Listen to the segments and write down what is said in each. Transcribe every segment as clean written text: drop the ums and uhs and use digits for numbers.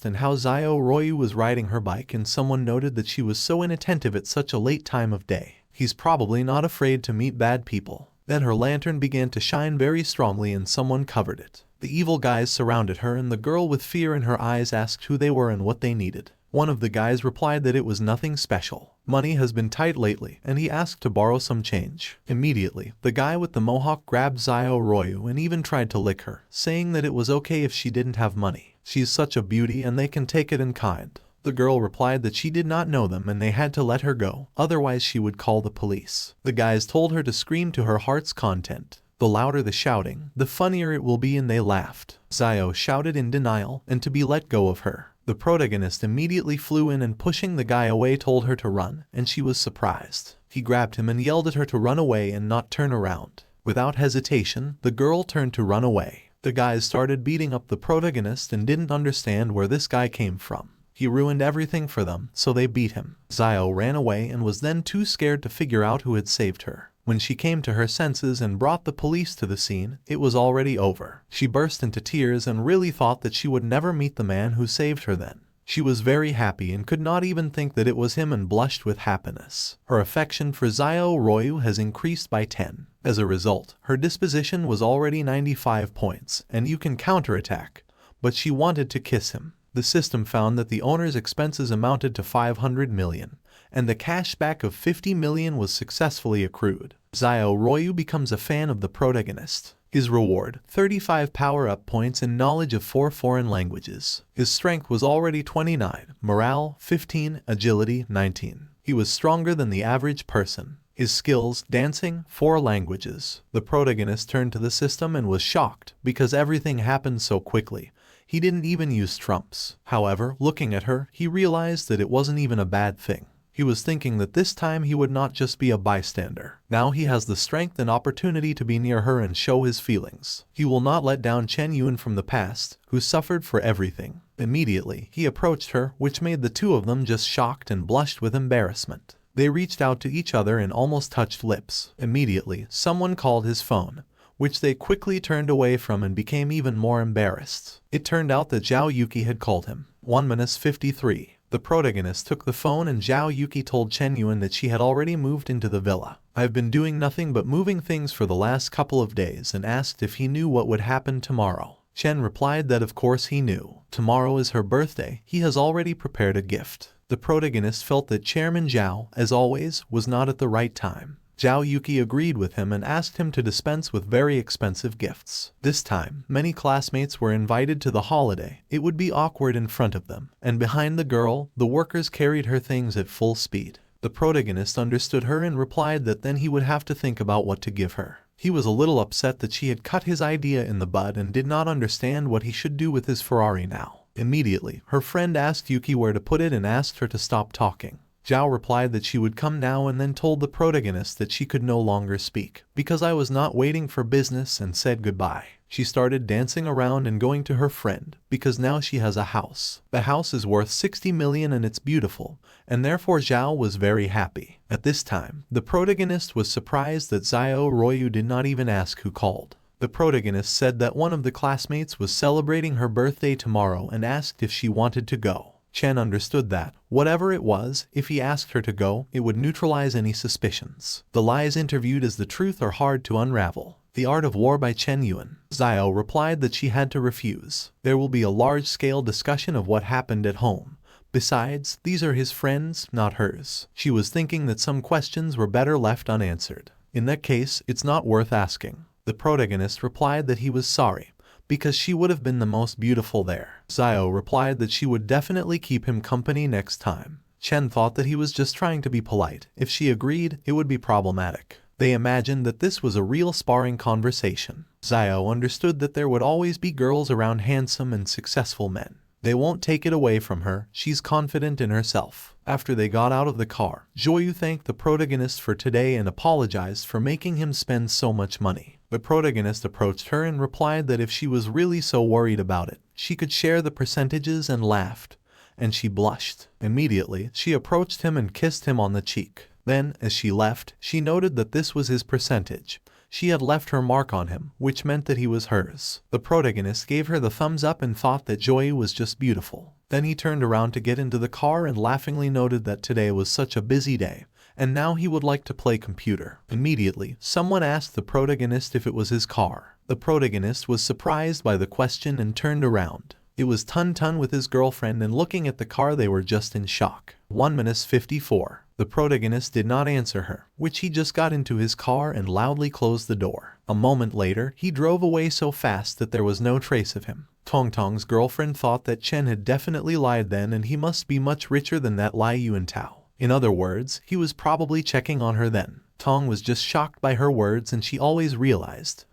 and how Zio Royu was riding her bike and someone noted that she was so inattentive at such a late time of day. He's probably not afraid to meet bad people. Then her lantern began to shine very strongly and someone covered it. The evil guys surrounded her and the girl with fear in her eyes asked who they were and what they needed. One of the guys replied that it was nothing special. Money has been tight lately and he asked to borrow some change. Immediately, the guy with the mohawk grabbed Zio Royu and even tried to lick her, saying that it was okay if she didn't have money. She's such a beauty and they can take it in kind. The girl replied that she did not know them and they had to let her go, otherwise she would call the police. The guys told her to scream to her heart's content. The louder the shouting, the funnier it will be, and they laughed. Zio shouted in denial and to be let go of her. The protagonist immediately flew in and pushing the guy away told her to run, and she was surprised. He grabbed him and yelled at her to run away and not turn around. Without hesitation, the girl turned to run away. The guys started beating up the protagonist and didn't understand where this guy came from. He ruined everything for them, so they beat him. Zio ran away and was then too scared to figure out who had saved her. When she came to her senses and brought the police to the scene, it was already over. She burst into tears and really thought that she would never meet the man who saved her then. She was very happy and could not even think that it was him and blushed with happiness. Her affection for Zio Royu has increased by 10. As a result, her disposition was already 95 points, and you can counterattack. But she wanted to kiss him. The system found that the owner's expenses amounted to 500 million, and the cashback of 50 million was successfully accrued. Zio Royu becomes a fan of the protagonist. His reward, 35 power-up points and knowledge of 4 foreign languages. His strength was already 29, morale 15, agility 19. He was stronger than the average person. His skills, dancing, 4 languages. The protagonist turned to the system and was shocked because everything happened so quickly. He didn't even use trumps. However, looking at her, he realized that it wasn't even a bad thing. He was thinking that this time he would not just be a bystander. Now he has the strength and opportunity to be near her and show his feelings. He will not let down Chen Yuan from the past, who suffered for everything. Immediately, he approached her, which made the two of them just shocked and blushed with embarrassment. They reached out to each other and almost touched lips. Immediately, someone called his phone, which they quickly turned away from and became even more embarrassed. It turned out that Zhao Yuki had called him. 1:53. The protagonist took the phone and Zhao Yuki told Chen Yuan that she had already moved into the villa. I've been doing nothing but moving things for the last couple of days and asked if he knew what would happen tomorrow. Chen replied that of course he knew. Tomorrow is her birthday. He has already prepared a gift. The protagonist felt that Chairman Zhao, as always, was not at the right time. Zhao Yuki agreed with him and asked him to dispense with very expensive gifts. This time, many classmates were invited to the holiday. It would be awkward in front of them. And behind the girl, the workers carried her things at full speed. The protagonist understood her and replied that then he would have to think about what to give her. He was a little upset that she had cut his idea in the bud and did not understand what he should do with his Ferrari now. Immediately, her friend asked Yuki where to put it and asked her to stop talking. Zhao replied that she would come now and then told the protagonist that she could no longer speak, because I was not waiting for business, and said goodbye. She started dancing around and going to her friend, because now she has a house. The house is worth 60 million and it's beautiful, and therefore Zhao was very happy. At this time, the protagonist was surprised that Zio Royu did not even ask who called. The protagonist said that one of the classmates was celebrating her birthday tomorrow and asked if she wanted to go. Chen understood that, whatever it was, if he asked her to go, it would neutralize any suspicions. The lies interviewed as the truth are hard to unravel. The Art of War by Chen Yuan. Zio replied that she had to refuse. There will be a large-scale discussion of what happened at home. Besides, these are his friends, not hers. She was thinking that some questions were better left unanswered. In that case, it's not worth asking. The protagonist replied that he was sorry, because she would have been the most beautiful there. Zio replied that she would definitely keep him company next time. Chen thought that he was just trying to be polite. If she agreed, it would be problematic. They imagined that this was a real sparring conversation. Zio understood that there would always be girls around handsome and successful men. They won't take it away from her. She's confident in herself. After they got out of the car, Joyu thanked the protagonist for today and apologized for making him spend so much money. The protagonist approached her and replied that if she was really so worried about it, she could share the percentages and laughed. And she blushed. Immediately, she approached him and kissed him on the cheek. Then, as she left, she noted that this was his percentage. She had left her mark on him, which meant that he was hers. The protagonist gave her the thumbs up and thought that Joy was just beautiful. Then he turned around to get into the car and laughingly noted that today was such a busy day, and now he would like to play computer. Immediately, someone asked the protagonist if it was his car. The protagonist was surprised by the question and turned around. It was Tun Tun with his girlfriend, and looking at the car they were just in shock. 1:54. The protagonist did not answer her, which he just got into his car and loudly closed the door. A moment later, he drove away so fast that there was no trace of him. Tong Tong's girlfriend thought that Chen had definitely lied then, and he must be much richer than that Lai Yuan Tao. In other words, he was probably checking on her then. Tong was just shocked by her words, and she realized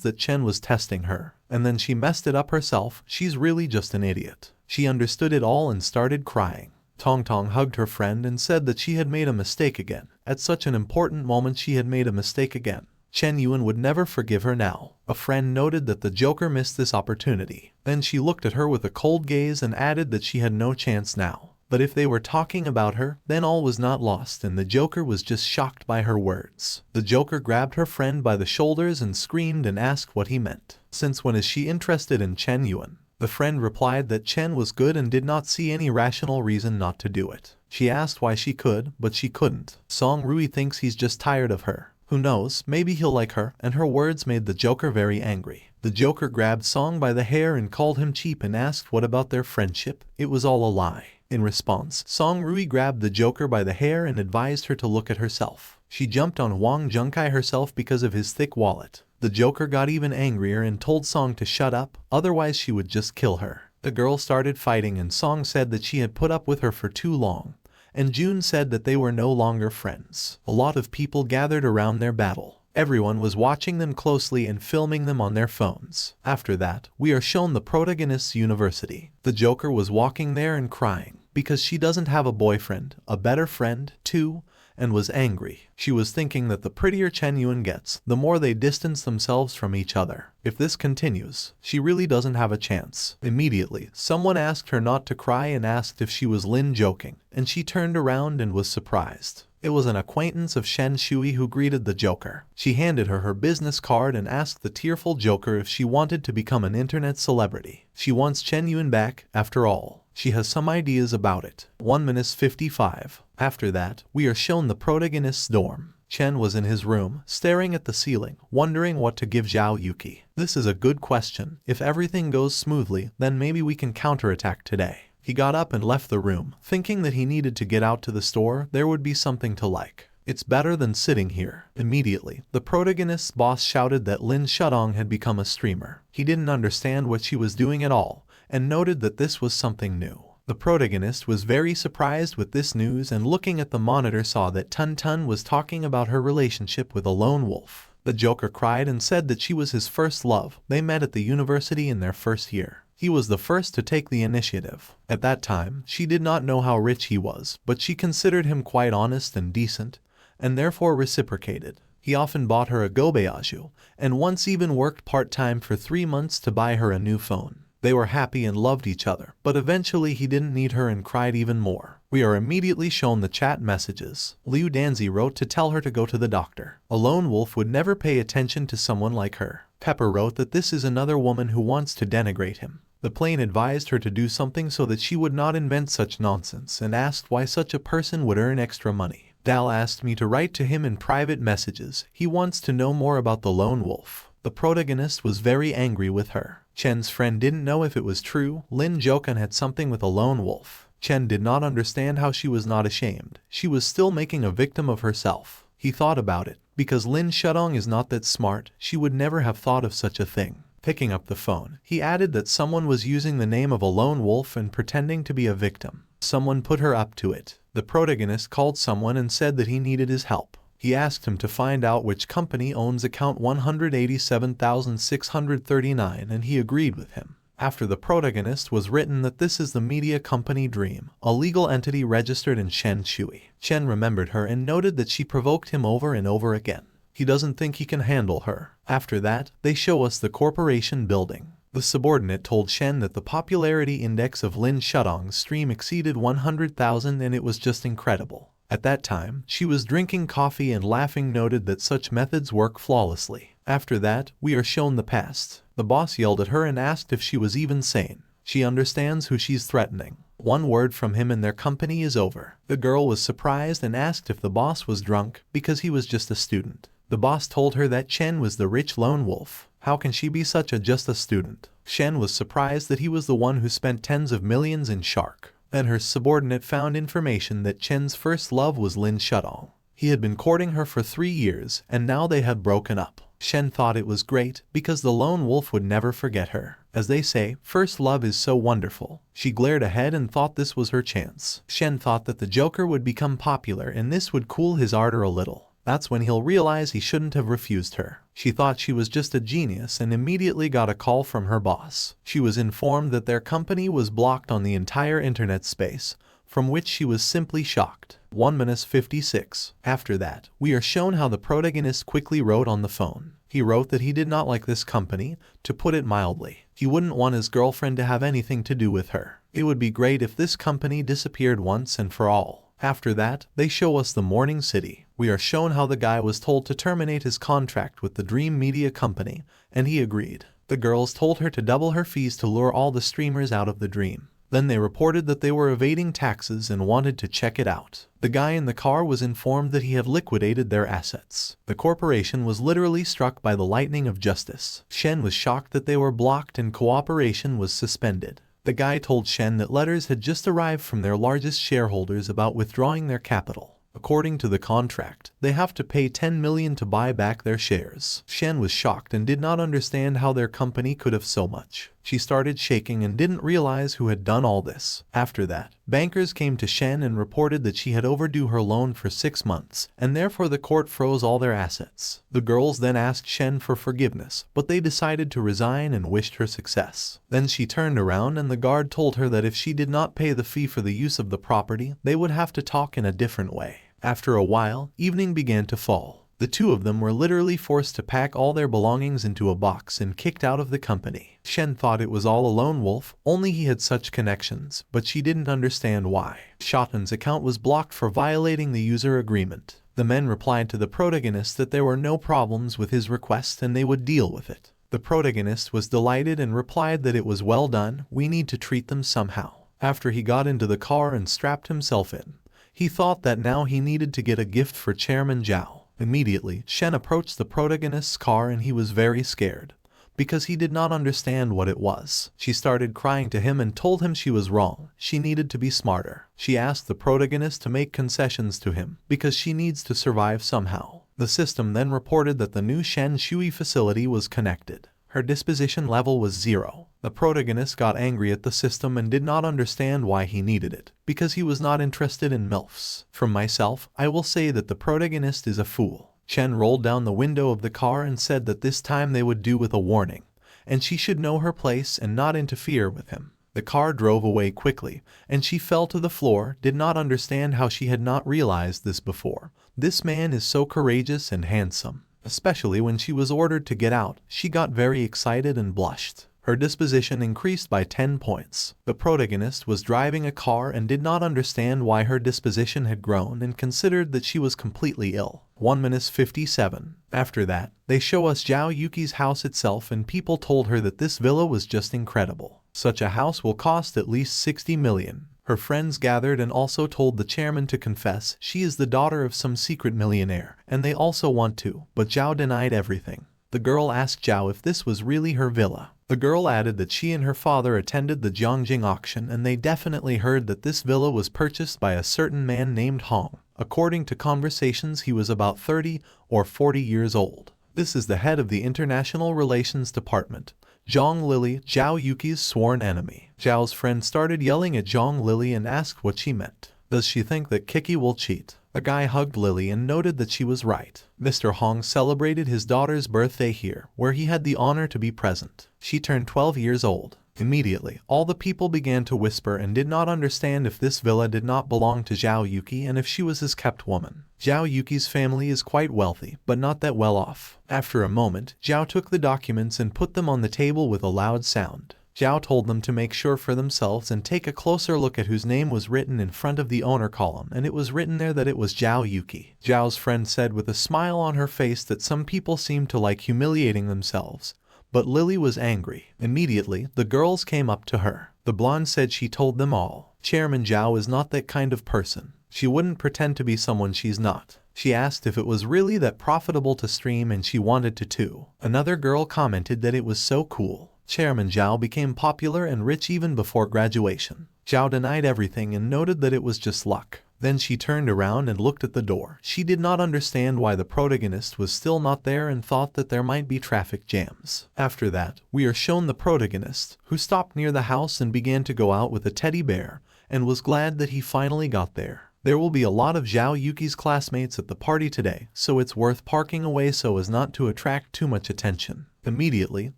that Chen was testing her, and then she messed it up herself. She's really just an idiot. She understood it all and started crying. Tong Tong hugged her friend and said that she had made a mistake again. At such an important moment she had made a mistake again. Chen Yuan would never forgive her now. A friend noted that the Joker missed this opportunity. Then she looked at her with a cold gaze and added that she had no chance now. But if they were talking about her, then all was not lost, and the Joker was just shocked by her words. The Joker grabbed her friend by the shoulders and screamed and asked what he meant. Since when is she interested in Chen Yuan? The friend replied that Chen was good and did not see any rational reason not to do it. She asked why she could, but she couldn't. Song Rui thinks he's just tired of her. Who knows, maybe he'll like her, and her words made the Joker very angry. The Joker grabbed Song by the hair and called him cheap and asked what about their friendship. It was all a lie. In response, Song Rui grabbed the Joker by the hair and advised her to look at herself. She jumped on Wang Junkai herself because of his thick wallet. The Joker got even angrier and told Song to shut up, otherwise she would just kill her. The girl started fighting and Song said that she had put up with her for too long, and June said that they were no longer friends. A lot of people gathered around their battle. Everyone was watching them closely and filming them on their phones. After that, we are shown the protagonist's university. The Joker was walking there and crying, because she doesn't have a boyfriend, a better friend, too, and was angry. She was thinking that the prettier Chen Yuan gets, the more they distance themselves from each other. If this continues, she really doesn't have a chance. Immediately, someone asked her not to cry and asked if she was Lin joking, and she turned around and was surprised. It was an acquaintance of Shen Shui who greeted the Joker. She handed her her business card and asked the tearful Joker if she wanted to become an internet celebrity. She wants Chen Yuan back, after all. She has some ideas about it. 1:55. After that, we are shown the protagonist's dorm. Chen was in his room, staring at the ceiling, wondering what to give Zhao Yuki. This is a good question. If everything goes smoothly, then maybe we can counterattack today. He got up and left the room, thinking that he needed to get out to the store. There would be something to like. It's better than sitting here. Immediately, the protagonist's boss shouted that Lin Shudong had become a streamer. He didn't understand what she was doing at all, and noted that this was something new. The protagonist was very surprised with this news and looking at the monitor saw that Tun Tun was talking about her relationship with a lone wolf. The Joker cried and said that she was his first love. They met at the university in their first year. He was the first to take the initiative. At that time, she did not know how rich he was, but she considered him quite honest and decent, and therefore reciprocated. He often bought her a gobeaju, and once even worked part-time for 3 months to buy her a new phone. They were happy and loved each other, but eventually he didn't need her and cried even more. We are immediately shown the chat messages. Liu Danzi wrote to tell her to go to the doctor. A lone wolf would never pay attention to someone like her. Pepper wrote that this is another woman who wants to denigrate him. The plane advised her to do something so that she would not invent such nonsense and asked why such a person would earn extra money. Dal asked me to write to him in private messages. He wants to know more about the lone wolf. The protagonist was very angry with her. Chen's friend didn't know if it was true. Lin Jokan had something with a lone wolf. Chen did not understand how she was not ashamed. She was still making a victim of herself. He thought about it. Because Lin Shudong is not that smart, she would never have thought of such a thing. Picking up the phone, he added that someone was using the name of a lone wolf and pretending to be a victim. Someone put her up to it. The protagonist called someone and said that he needed his help. He asked him to find out which company owns account 187,639 and he agreed with him. After the protagonist was written that this is the media company Dream, a legal entity registered in Shen Shui. Chen remembered her and noted that she provoked him over and over again. He doesn't think he can handle her. After that, they show us the corporation building. The subordinate told Shen that the popularity index of Lin Shudong's stream exceeded 100,000 and it was just incredible. At that time, she was drinking coffee and laughing, noted that such methods work flawlessly. After that, we are shown the past. The boss yelled at her and asked if she was even sane. She understands who she's threatening. One word from him and their company is over. The girl was surprised and asked if the boss was drunk because he was just a student. The boss told her that Chen was the rich lone wolf. How can she be just a student? Shen was surprised that he was the one who spent tens of millions in Shark. Then her subordinate found information that Chen's first love was Lin Shudong. He had been courting her for 3 years, and now they had broken up. Shen thought it was great, because the lone wolf would never forget her. As they say, first love is so wonderful. She glared ahead and thought this was her chance. Shen thought that the Joker would become popular and this would cool his ardor a little. That's when he'll realize he shouldn't have refused her. She thought she was just a genius and immediately got a call from her boss. She was informed that their company was blocked on the entire internet space, from which she was simply shocked. 1:56. After that, we are shown how the protagonist quickly wrote on the phone. He wrote that he did not like this company, to put it mildly. He wouldn't want his girlfriend to have anything to do with her. It would be great if this company disappeared once and for all. After that, they show us the Morning City. We are shown how the guy was told to terminate his contract with the Dream Media Company, and he agreed. The girls told her to double her fees to lure all the streamers out of the dream. Then they reported that they were evading taxes and wanted to check it out. The guy in the car was informed that he had liquidated their assets. The corporation was literally struck by the lightning of justice. Shen was shocked that they were blocked and cooperation was suspended. The guy told Shen that letters had just arrived from their largest shareholders about withdrawing their capital. According to the contract, they have to pay 10 million to buy back their shares. Shen was shocked and did not understand how their company could have so much. She started shaking and didn't realize who had done all this. After that, bankers came to Shen and reported that she had overdue her loan for 6 months, and therefore the court froze all their assets. The girls then asked Shen for forgiveness, but they decided to resign and wished her success. Then she turned around and the guard told her that if she did not pay the fee for the use of the property, they would have to talk in a different way. After a while, evening began to fall. The two of them were literally forced to pack all their belongings into a box and kicked out of the company. Shen thought it was all a lone wolf, only he had such connections, but she didn't understand why. Shotan's account was blocked for violating the user agreement. The men replied to the protagonist that there were no problems with his request and they would deal with it. The protagonist was delighted and replied that it was well done, we need to treat them somehow. After he got into the car and strapped himself in, he thought that now he needed to get a gift for Chairman Zhao. Immediately, Shen approached the protagonist's car and he was very scared, because he did not understand what it was. She started crying to him and told him she was wrong, she needed to be smarter. She asked the protagonist to make concessions to him, because she needs to survive somehow. The system then reported that the new Shen Shui facility was connected. Her disposition level was 0. The protagonist got angry at the system and did not understand why he needed it, because he was not interested in MILFs. From myself, I will say that the protagonist is a fool. Chen rolled down the window of the car and said that this time they would do with a warning, and she should know her place and not interfere with him. The car drove away quickly, and she fell to the floor, did not understand how she had not realized this before. This man is so courageous and handsome. Especially when she was ordered to get out, she got very excited and blushed. Her disposition increased by 10 points. The protagonist was driving a car and did not understand why her disposition had grown and considered that she was completely ill. 1:57. After that, they show us Zhao Yuki's house itself and people told her that this villa was just incredible. Such a house will cost at least 60 million. Her friends gathered and also told the chairman to confess she is the daughter of some secret millionaire, and they also want to, but Zhao denied everything. The girl asked Zhao if this was really her villa. The girl added that she and her father attended the Jiangjing auction and they definitely heard that this villa was purchased by a certain man named Hong. According to conversations, he was about 30 or 40 years old. This is the head of the International Relations Department. Zhang Lily, Zhao Yuki's sworn enemy. Zhao's friend started yelling at Zhang Lily and asked what she meant. Does she think that Kiki will cheat? The guy hugged Lily and noted that she was right. Mr. Hong celebrated his daughter's birthday here, where he had the honor to be present. She turned 12 years old. Immediately, all the people began to whisper and did not understand if this villa did not belong to Zhao Yuki and if she was his kept woman. Zhao Yuki's family is quite wealthy, but not that well off. After a moment, Zhao took the documents and put them on the table with a loud sound. Zhao told them to make sure for themselves and take a closer look at whose name was written in front of the owner column, and it was written there that it was Zhao Yuki. Zhao's friend said with a smile on her face that some people seem to like humiliating themselves, but Lily was angry. Immediately, the girls came up to her. The blonde said she told them all. Chairman Zhao is not that kind of person. She wouldn't pretend to be someone she's not. She asked if it was really that profitable to stream and she wanted to too. Another girl commented that it was so cool. Chairman Zhao became popular and rich even before graduation. Zhao denied everything and noted that it was just luck. Then she turned around and looked at the door. She did not understand why the protagonist was still not there and thought that there might be traffic jams. After that, we are shown the protagonist, who stopped near the house and began to go out with a teddy bear, and was glad that he finally got there. There will be a lot of Zhao Yuki's classmates at the party today, so it's worth parking away so as not to attract too much attention. Immediately,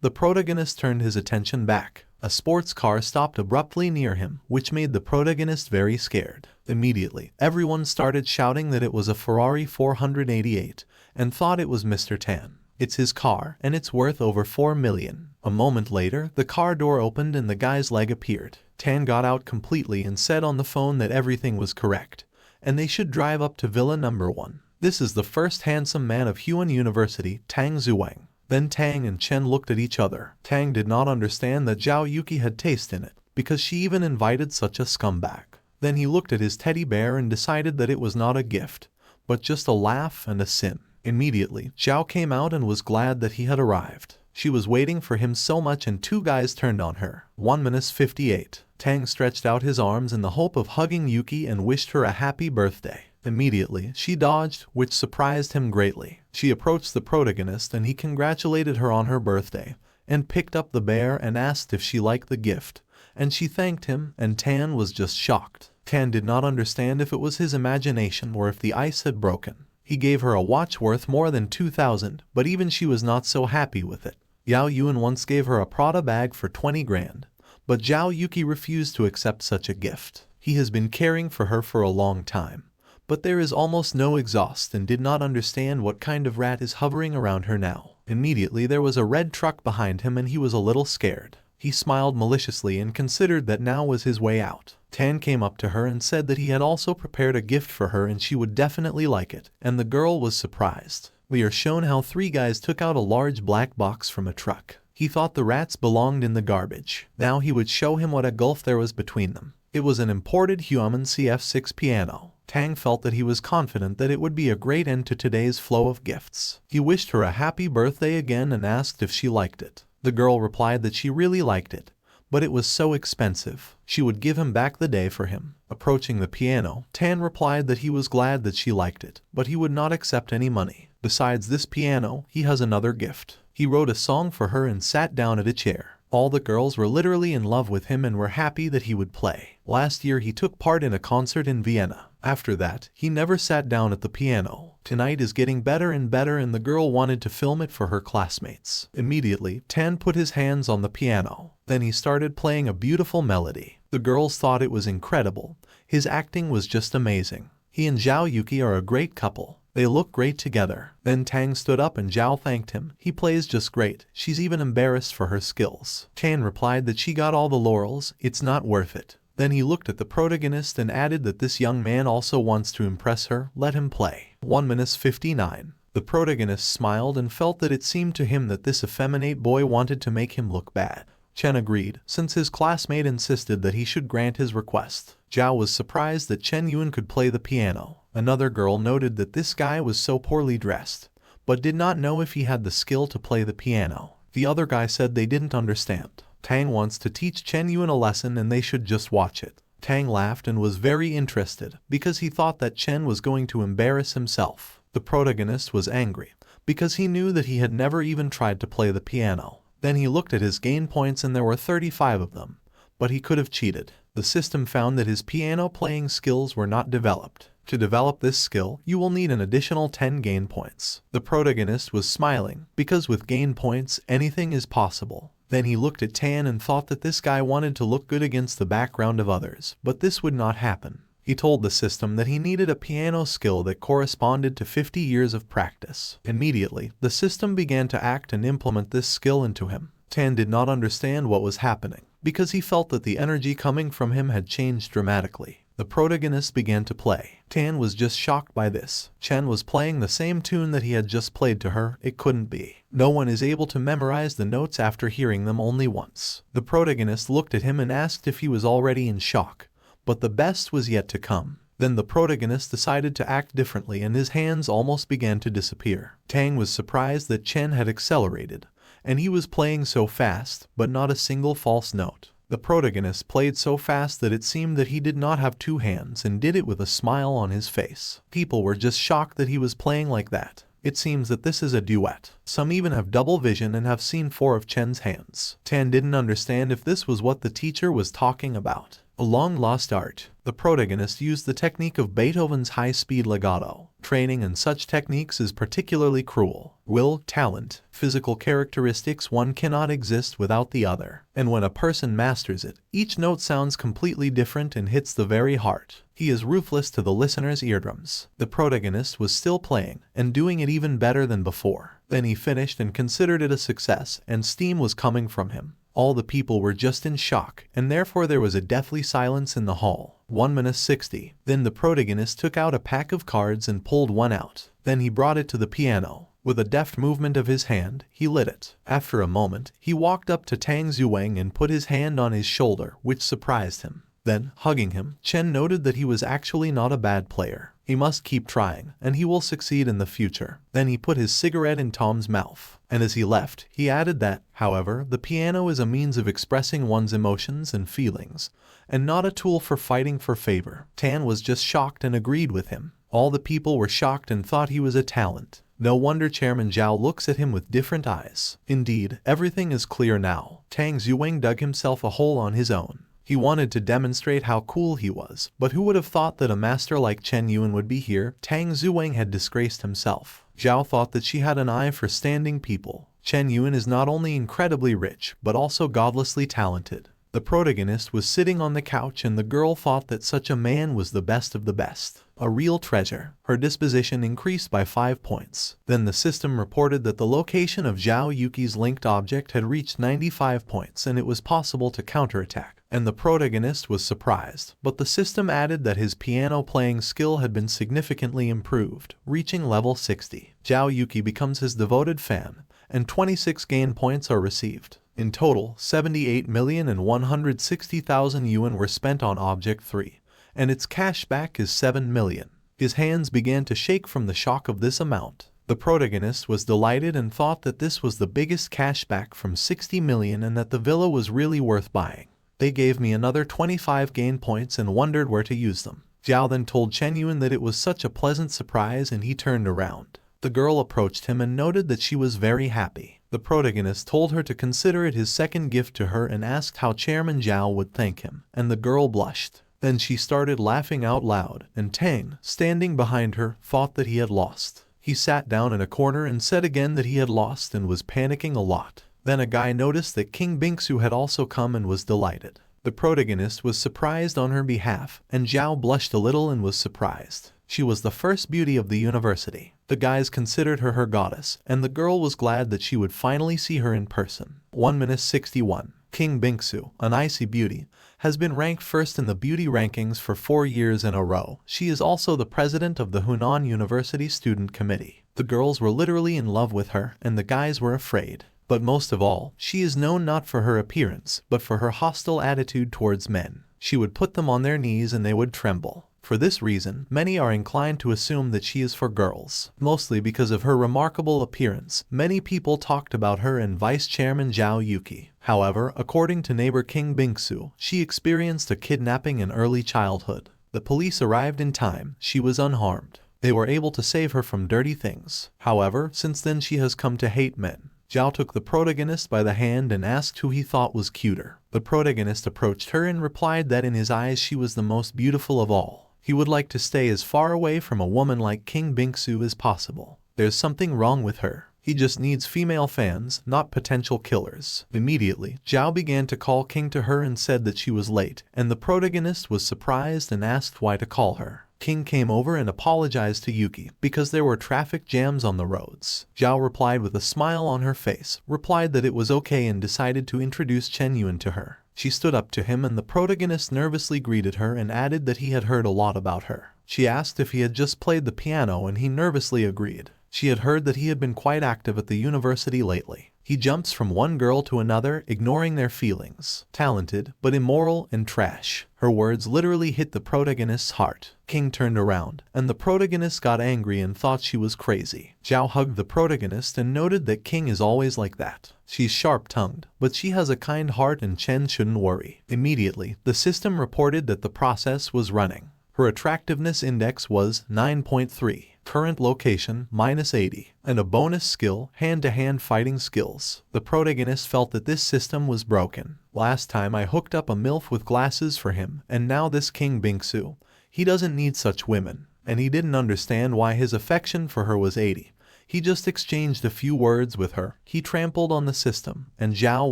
the protagonist turned his attention back. A sports car stopped abruptly near him, which made the protagonist very scared. Immediately, everyone started shouting that it was a Ferrari 488 and thought it was Mr. Tan. It's his car, and it's worth over 4 million. A moment later, the car door opened and the guy's leg appeared. Tan got out completely and said on the phone that everything was correct, and they should drive up to Villa number 1. This is the first handsome man of Huan University, Tang Zuang. Then Tang and Chen looked at each other. Tang did not understand that Zhao Yuki had taste in it, because she even invited such a scumbag. Then he looked at his teddy bear and decided that it was not a gift, but just a laugh and a sin. Immediately, Zhao came out and was glad that he had arrived. She was waiting for him so much and two guys turned on her. 1:58. Tang stretched out his arms in the hope of hugging Yuki and wished her a happy birthday. Immediately, she dodged, which surprised him greatly. She approached the protagonist and he congratulated her on her birthday, and picked up the bear and asked if she liked the gift, and she thanked him, and Tan was just shocked. Tan did not understand if it was his imagination or if the ice had broken. He gave her a watch worth more than 2,000, but even she was not so happy with it. Yao Yuan once gave her a Prada bag for 20 grand, but Zhao Yuki refused to accept such a gift. He has been caring for her for a long time, but there is almost no exhaust and did not understand what kind of rat is hovering around her now. Immediately there was a red truck behind him and he was a little scared. He smiled maliciously and considered that now was his way out. Tan came up to her and said that he had also prepared a gift for her and she would definitely like it, and the girl was surprised. We are shown how three guys took out a large black box from a truck. He thought the rats belonged in the garbage. Now he would show him what a gulf there was between them. It was an imported Huaman CF6 piano. Tang felt that he was confident that it would be a great end to today's flow of gifts. He wished her a happy birthday again and asked if she liked it. The girl replied that she really liked it, but it was so expensive. She would give him back the day for him. Approaching the piano, Tan replied that he was glad that she liked it, but he would not accept any money. Besides this piano, he has another gift. He wrote a song for her and sat down at a chair. All the girls were literally in love with him and were happy that he would play. Last year he took part in a concert in Vienna. After that, he never sat down at the piano. Tonight is getting better and better and the girl wanted to film it for her classmates. Immediately, Tan put his hands on the piano. Then he started playing a beautiful melody. The girls thought it was incredible. His acting was just amazing. He and Zhao Yuki are a great couple. They look great together. Then Tang stood up and Zhao thanked him. He plays just great. She's even embarrassed for her skills. Tan replied that she got all the laurels. It's not worth it. Then he looked at the protagonist and added that this young man also wants to impress her. Let him play. 1:59. The protagonist smiled and felt that it seemed to him that this effeminate boy wanted to make him look bad. Chen agreed, since his classmate insisted that he should grant his request. Zhao was surprised that Chen Yuan could play the piano. Another girl noted that this guy was so poorly dressed, but did not know if he had the skill to play the piano. The other guy said they didn't understand. Tang wants to teach Chen Yuan a lesson and they should just watch it. Tang laughed and was very interested, because he thought that Chen was going to embarrass himself. The protagonist was angry, because he knew that he had never even tried to play the piano. Then he looked at his gain points and there were 35 of them, but he could have cheated. The system found that his piano playing skills were not developed. To develop this skill, you will need an additional 10 gain points. The protagonist was smiling, because with gain points, anything is possible. Then he looked at Tan and thought that this guy wanted to look good against the background of others, but this would not happen. He told the system that he needed a piano skill that corresponded to 50 years of practice. Immediately, the system began to act and implement this skill into him. Tan did not understand what was happening, because he felt that the energy coming from him had changed dramatically. The protagonist began to play. Tan was just shocked by this. Chen was playing the same tune that he had just played to her. It couldn't be. No one is able to memorize the notes after hearing them only once. The protagonist looked at him and asked if he was already in shock, but the best was yet to come. Then the protagonist decided to act differently and his hands almost began to disappear. Tang was surprised that Chen had accelerated, and he was playing so fast, but not a single false note. The protagonist played so fast that it seemed that he did not have two hands and did it with a smile on his face. People were just shocked that he was playing like that. It seems that this is a duet. Some even have double vision and have seen 4 of Chen's hands. Tan didn't understand if this was what the teacher was talking about. A long-lost art. The protagonist used the technique of Beethoven's high-speed legato. Training in such techniques is particularly cruel. Will, talent, physical characteristics, one cannot exist without the other. And when a person masters it, each note sounds completely different and hits the very heart. He is ruthless to the listener's eardrums. The protagonist was still playing, and doing it even better than before. Then he finished and considered it a success, and steam was coming from him. All the people were just in shock, and therefore there was a deathly silence in the hall. 1:60. Then the protagonist took out a pack of cards and pulled one out. Then he brought it to the piano. With a deft movement of his hand, he lit it. After a moment, he walked up to Tang Xuang and put his hand on his shoulder, which surprised him. Then, hugging him, Chen noted that he was actually not a bad player. He must keep trying, and he will succeed in the future. Then he put his cigarette in Tom's mouth. And as he left, he added that, however, the piano is a means of expressing one's emotions and feelings, and not a tool for fighting for favor. Tan was just shocked and agreed with him. All the people were shocked and thought he was a talent. No wonder Chairman Zhao looks at him with different eyes. Indeed, everything is clear now. Tang Xuang dug himself a hole on his own. He wanted to demonstrate how cool he was, but who would have thought that a master like Chen Yuan would be here? Tang Xuang had disgraced himself. Zhao thought that she had an eye for standing people. Chen Yuan is not only incredibly rich, but also godlessly talented. The protagonist was sitting on the couch and the girl thought that such a man was the best of the best. A real treasure. Her disposition increased by 5 points. Then the system reported that the location of Zhao Yuki's linked object had reached 95 points and it was possible to counterattack. And the protagonist was surprised, but the system added that his piano playing skill had been significantly improved, reaching level 60. Zhao Yuki becomes his devoted fan, and 26 gain points are received. In total, 78,160,000 yuan were spent on Object 3, and its cashback is 7 million. His hands began to shake from the shock of this amount. The protagonist was delighted and thought that this was the biggest cashback from 60 million and that the villa was really worth buying. They gave me another 25 gain points and wondered where to use them. Zhao then told Chen Yuan that it was such a pleasant surprise and he turned around. The girl approached him and noted that she was very happy. The protagonist told her to consider it his second gift to her and asked how Chairman Zhao would thank him, and the girl blushed. Then she started laughing out loud, and Tang, standing behind her, thought that he had lost. He sat down in a corner and said again that he had lost and was panicking a lot. Then a guy noticed that King Bingsu had also come and was delighted. The protagonist was surprised on her behalf, and Zhao blushed a little and was surprised. She was the first beauty of the university. The guys considered her her goddess, and the girl was glad that she would finally see her in person. 1:61. King Bingsu, an icy beauty, has been ranked first in the beauty rankings for 4 years in a row. She is also the president of the Hunan University Student Committee. The girls were literally in love with her, and the guys were afraid. But most of all, she is known not for her appearance, but for her hostile attitude towards men. She would put them on their knees and they would tremble. For this reason, many are inclined to assume that she is for girls. Mostly because of her remarkable appearance, many people talked about her and Vice Chairman Zhao Yuki. However, according to neighbor King Bingsu, she experienced a kidnapping in early childhood. The police arrived in time. She was unharmed. They were able to save her from dirty things. However, since then she has come to hate men. Zhao took the protagonist by the hand and asked who he thought was cuter. The protagonist approached her and replied that in his eyes she was the most beautiful of all. He would like to stay as far away from a woman like King Bingsu as possible. There's something wrong with her. He just needs female fans, not potential killers. Immediately, Zhao began to call King to her and said that she was late, and the protagonist was surprised and asked why to call her. King came over and apologized to Yuki because there were traffic jams on the roads. Zhao replied with a smile on her face, replied that it was okay and decided to introduce Chen Yuan to her. She stood up to him and the protagonist nervously greeted her and added that he had heard a lot about her. She asked if he had just played the piano and he nervously agreed. She had heard that he had been quite active at the university lately. He jumps from one girl to another, ignoring their feelings. Talented, but immoral and trash. Her words literally hit the protagonist's heart. King turned around, and the protagonist got angry and thought she was crazy. Zhao hugged the protagonist and noted that King is always like that. She's sharp-tongued, but she has a kind heart and Chen shouldn't worry. Immediately, the system reported that the process was running. Her attractiveness index was 9.3. Current location -80, and a bonus skill, hand-to-hand fighting skills. The protagonist felt that this system was broken. Last time I hooked up a MILF with glasses for him, and now this King Bingsu. He doesn't need such women, and he didn't understand why his affection for her was 80. He just exchanged a few words with her. He trampled on the system, and Zhao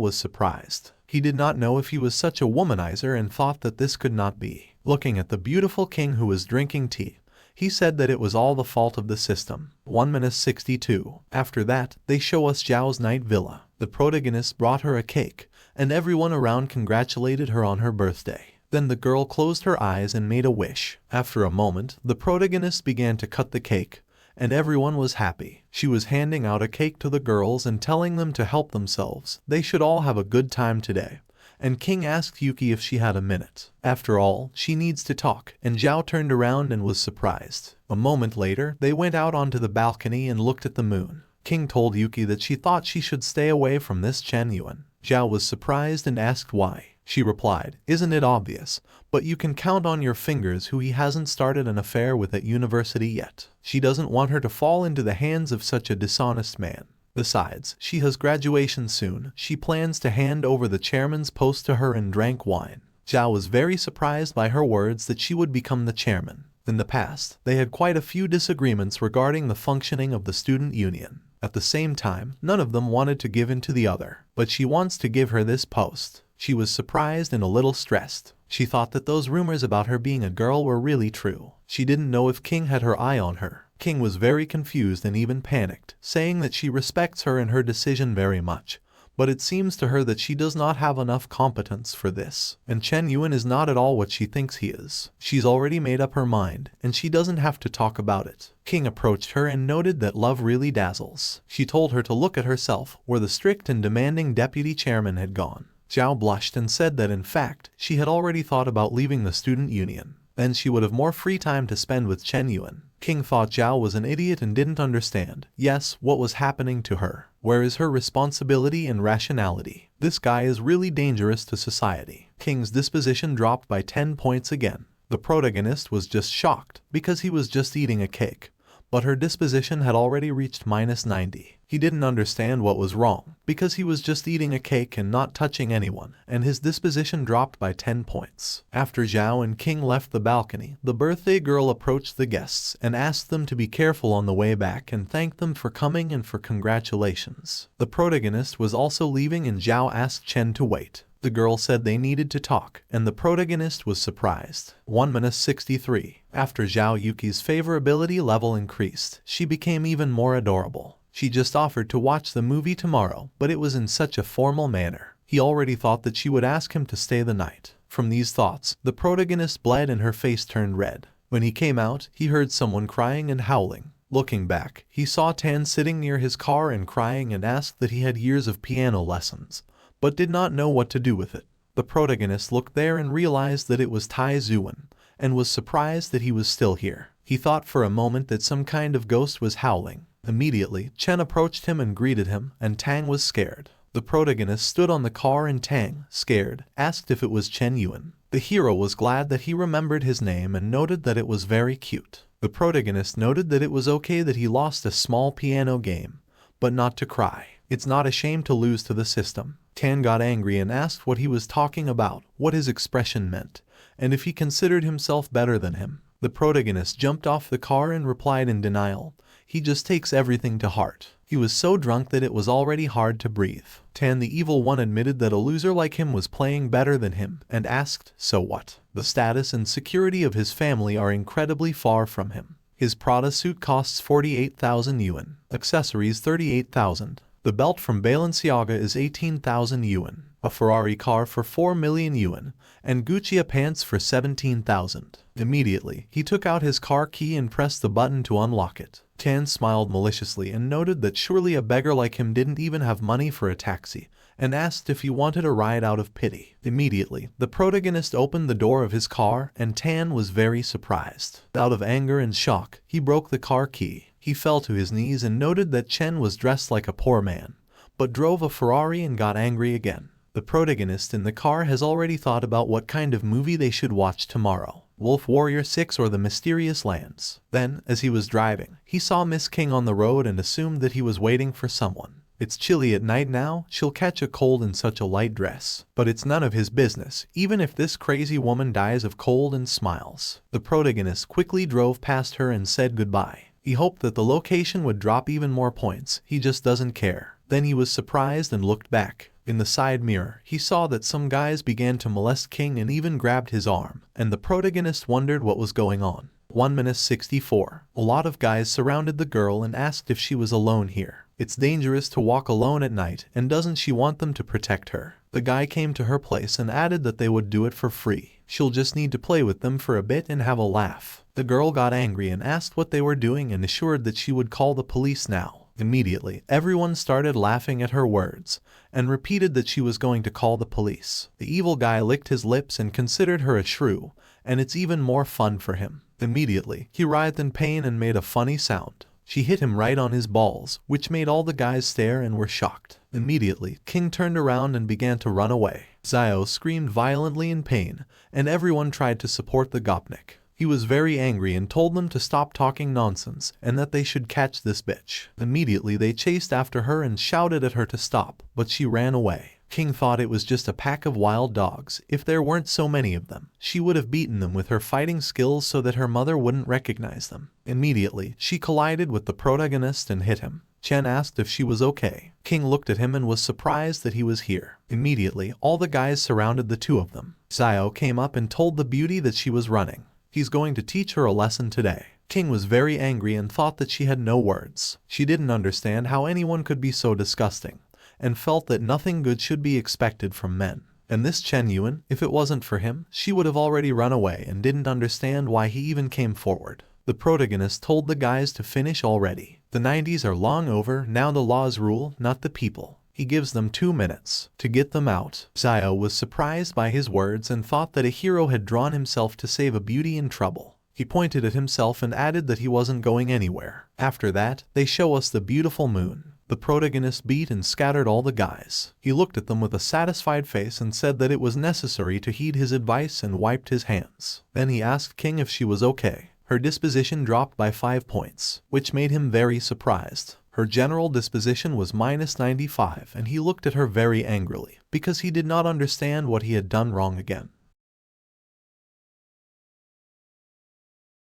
was surprised. He did not know if he was such a womanizer and thought that this could not be. Looking at the beautiful King who was drinking tea, he said that it was all the fault of the system. 1:62. After that, they show us Zhao's night villa. The protagonist brought her a cake, and everyone around congratulated her on her birthday. Then the girl closed her eyes and made a wish. After a moment, the protagonist began to cut the cake, and everyone was happy. She was handing out a cake to the girls and telling them to help themselves. They should all have a good time today. And King asked Yuki if she had a minute. After all, she needs to talk, and Zhao turned around and was surprised. A moment later, they went out onto the balcony and looked at the moon. King told Yuki that she thought she should stay away from this Chen Yuan. Zhao was surprised and asked why. She replied, "Isn't it obvious? But you can count on your fingers who he hasn't started an affair with at university yet. She doesn't want her to fall into the hands of such a dishonest man. Besides, she has graduation soon. She plans to hand over the chairman's post to her and drank wine." Zhao was very surprised by her words that she would become the chairman. In the past, they had quite a few disagreements regarding the functioning of the student union. At the same time, none of them wanted to give in to the other. But she wants to give her this post. She was surprised and a little stressed. She thought that those rumors about her being a girl were really true. She didn't know if King had her eye on her. King was very confused and even panicked, saying that she respects her and her decision very much. But it seems to her that she does not have enough competence for this. And Chen Yuan is not at all what she thinks he is. She's already made up her mind, and she doesn't have to talk about it. King approached her and noted that love really dazzles. She told her to look at herself, where the strict and demanding deputy chairman had gone. Zhao blushed and said that in fact, she had already thought about leaving the student union. Then she would have more free time to spend with Chen Yuan. King thought Zhao was an idiot and didn't understand, yes, what was happening to her. Where is her responsibility and rationality? This guy is really dangerous to society. King's disposition dropped by 10 points again. The protagonist was just shocked, because he was just eating a cake. But her disposition had already reached -90. He didn't understand what was wrong, because he was just eating a cake and not touching anyone, and his disposition dropped by 10 points. After Zhao and King left the balcony, the birthday girl approached the guests and asked them to be careful on the way back and thanked them for coming and for congratulations. The protagonist was also leaving and Zhao asked Chen to wait. The girl said they needed to talk, and the protagonist was surprised. 1:63. After Zhao Yuki's favorability level increased, she became even more adorable. She just offered to watch the movie tomorrow, but it was in such a formal manner. He already thought that she would ask him to stay the night. From these thoughts, the protagonist bled and her face turned red. When he came out, he heard someone crying and howling. Looking back, he saw Tan sitting near his car and crying and asked that he had years of piano lessons, but did not know what to do with it. The protagonist looked there and realized that it was Tai Zuan, and was surprised that he was still here. He thought for a moment that some kind of ghost was howling. Immediately, Chen approached him and greeted him, and Tang was scared. The protagonist stood on the car and Tang, scared, asked if it was Chen Yuan. The hero was glad that he remembered his name and noted that it was very cute. The protagonist noted that it was okay that he lost a small piano game, but not to cry. It's not a shame to lose to the system. Tan got angry and asked what he was talking about, what his expression meant, and if he considered himself better than him. The protagonist jumped off the car and replied in denial, "He just takes everything to heart." He was so drunk that it was already hard to breathe. Tan, the evil one, admitted that a loser like him was playing better than him and asked, so what? The status and security of his family are incredibly far from him. His Prada suit costs 48,000 yuan, accessories 38,000. The belt from Balenciaga is 18,000 yuan, a Ferrari car for 4 million yuan, and Gucci pants for 17,000. Immediately, he took out his car key and pressed the button to unlock it. Tan smiled maliciously and noted that surely a beggar like him didn't even have money for a taxi, and asked if he wanted a ride out of pity. Immediately, the protagonist opened the door of his car, and Tan was very surprised. Out of anger and shock, he broke the car key. He fell to his knees and noted that Chen was dressed like a poor man, but drove a Ferrari and got angry again. The protagonist in the car has already thought about what kind of movie they should watch tomorrow. Wolf Warrior 6 or The Mysterious Lands. Then, as he was driving, he saw Miss King on the road and assumed that he was waiting for someone. It's chilly at night now, she'll catch a cold in such a light dress. But it's none of his business, even if this crazy woman dies of cold and smiles. The protagonist quickly drove past her and said goodbye. He hoped that the location would drop even more points, he just doesn't care. Then he was surprised and looked back. In the side mirror, he saw that some guys began to molest King and even grabbed his arm, and the protagonist wondered what was going on. 1:64. A lot of guys surrounded the girl and asked if she was alone here. It's dangerous to walk alone at night, and doesn't she want them to protect her? The guy came to her place and added that they would do it for free. She'll just need to play with them for a bit and have a laugh. The girl got angry and asked what they were doing and assured that she would call the police now. Immediately, everyone started laughing at her words, and repeated that she was going to call the police. The evil guy licked his lips and considered her a shrew, and it's even more fun for him. Immediately, he writhed in pain and made a funny sound. She hit him right on his balls, which made all the guys stare and were shocked. Immediately, King turned around and began to run away. Xiao screamed violently in pain, and everyone tried to support the gopnik. He was very angry and told them to stop talking nonsense and that they should catch this bitch. Immediately they chased after her and shouted at her to stop, but she ran away. King thought it was just a pack of wild dogs. If there weren't so many of them, she would have beaten them with her fighting skills so that her mother wouldn't recognize them. Immediately, she collided with the protagonist and hit him. Chen asked if she was okay. King looked at him and was surprised that he was here. Immediately, all the guys surrounded the two of them. Xiao came up and told the beauty that she was running. He's going to teach her a lesson today. King was very angry and thought that she had no words. She didn't understand how anyone could be so disgusting, and felt that nothing good should be expected from men. And this Chen Yuan, if it wasn't for him, she would have already run away and didn't understand why he even came forward. The protagonist told the guys to finish already. The 90s are long over, now the laws rule, not the people. He gives them 2 minutes to get them out. Xiao was surprised by his words and thought that a hero had drawn himself to save a beauty in trouble. He pointed at himself and added that he wasn't going anywhere. After that, they show us the beautiful moon. The protagonist beat and scattered all the guys. He looked at them with a satisfied face and said that it was necessary to heed his advice and wiped his hands. Then he asked King if she was okay. Her disposition dropped by 5 points, which made him very surprised. Her general disposition was -95, and he looked at her very angrily, because he did not understand what he had done wrong again.